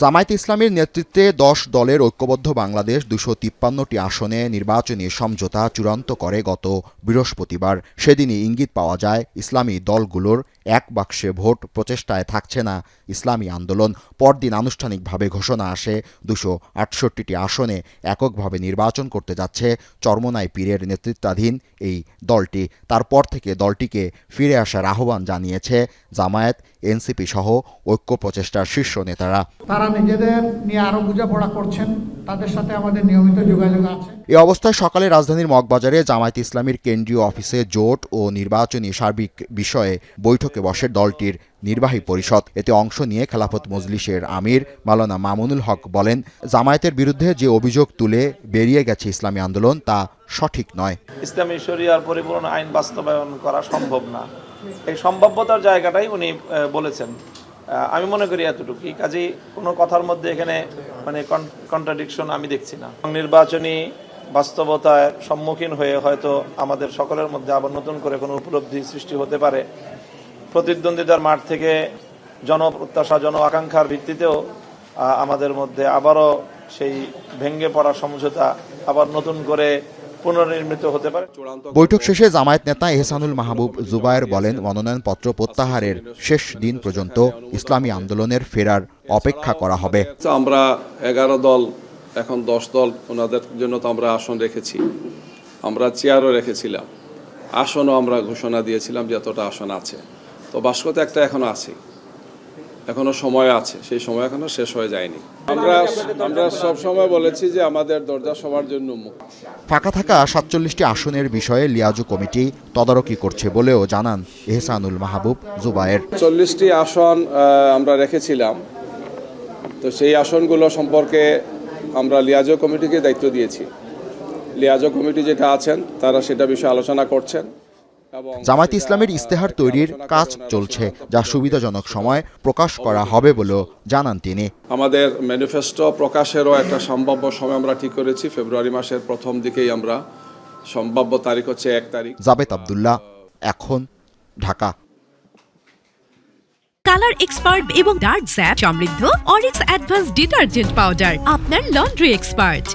জামায়াতে ইসলামীর নেতৃত্বে ১০ দলের ঐক্যবদ্ধ বাংলাদেশ ২৫৩টি আসনে নির্বাচনী সমঝোতা চূড়ান্ত করে গত বৃহস্পতিবার। সেদিনই ইঙ্গিত পাওয়া যায় ইসলামী দলগুলোর এক বাক্সে ভোট প্রচেষ্টায় থাকছে না ইসলামী আন্দোলন। পরদিন আনুষ্ঠানিকভাবে ঘোষণা আসে ২৬৮টি আসনে এককভাবে নির্বাচন করতে যাচ্ছে চরমোনাই পীরের নেতৃত্বাধীন এই দলটি। তারপর থেকে দলটিকে ফিরে আসার আহ্বান জানিয়েছে জামায়াত, এনসিপি সহ ঐক্য প্রচেষ্টার শীর্ষ নেতারা। তারা নিজেদের নিয়ে আরো বোঝাপড়া করছেন, তাদের সাথে আমাদের নিয়মিত যোগাযোগ আছে। এ অবস্থায় সকালে রাজধানীর মগবাজারে জামায়াতে ইসলামীর কেন্দ্রীয় অফিসে জোট ও নির্বাচনী সার্বিক বিষয়ে বৈঠকে বসে দলটির নির্বাহী পরিষদ। এতে অংশ নিয়ে খেলাফত মজলিসের আমির মাওলানা মামুনুল হক বলেন, জামায়াতের বিরুদ্ধে যে অভিযোগ তুলে বেরিয়ে গেছে ইসলামী আন্দোলন তা সঠিক নয়। ইসলামী শরিয়ার পরিপূর্ণ আইন বাস্তবায়ন করা সম্ভব না, এই সম্ভাব্যতার জায়গাটাই উনি বলেছেন। আমি মনে করি এতটুকুই। কাজেই কোনো কথার মধ্যে এখানে কন্ট্রাডিকশন আমি দেখছি না। নির্বাচনী বাস্তবতার সম্মুখীন হয়ে হয়তো আমাদের সকলের মধ্যে আবার নতুন করে কোনো উপলব্ধি সৃষ্টি হতে পারে। প্রতিদ্বন্দ্বিতার মাঠ থেকে জনপ্রত্যাশা, জন আকাঙ্ক্ষার ভিত্তিতেও আমাদের মধ্যে আবারও সেই ভেঙে পড়া সমঝোতা আবার নতুন করে পুনর্নির্মিত হতে পারে। বৈঠক শেষে জামায়াত নেতা এহসানুল মাহবুব জুবায়ের বলেন, মনোনয়নপত্র প্রত্যাহারের শেষ দিন পর্যন্ত ইসলামী আন্দোলনের ফেরার অপেক্ষা করা হবে। আমরা 11 দল, এখন 10 দল, ওনাদের জন্য তো আমরা আসন রেখেছি, আমরা চেয়ারও রেখেছিলাম, আসনও আমরা ঘোষণা দিয়েছিলাম যে এতটা আসন আছে। তো বাস্কতে একটা এখনো আছে, এখনো সময় আছে, সেই সময় এখনো শেষ হয়ে যায়নি। আমরা সব সময় বলেছি যে আমাদের দরজা সবার জন্য মুক্ত। ফাঁকা থাকা 47টি আসনের বিষয়ে লিয়াজু কমিটি তদারকি করছে বলেও জানান এহসানুল মাহবুব জুবায়ের। 40টি আসন আমরা রেখেছিলাম, তো সেই আসনগুলো সম্পর্কে আমরা লিয়াজো কমিটিকে দায়িত্ব দিয়েছি। লিয়াজো কমিটি যেটা আছেন তারা সেটা বিষয়ে আলোচনা করছেন। জামায়াতে ইসলামের ইস্তেহার তৈরির কাজ চলছে, যা সুবিধাজনক সময় প্রকাশ করা হবে বলেও জানান তিনি। আমাদের ম্যানিফেস্টো প্রকাশেরও একটা সম্ভাব্য সময় আমরা ঠিক করেছি। ফেব্রুয়ারি মাসের প্রথম দিকেই আমরা, সম্ভাব্য তারিখ হচ্ছে 1 তারিখ। জাবেদ আব্দুল্লাহ, এখন, ঢাকা। কালার এক্সপার্ট এবং ডার্ক জ্যাপ সমৃদ্ধ অরিক্স অ্যাডভান্স ডিটারজেন্ট পাউডার, আপনার লন্ড্রি এক্সপার্ট।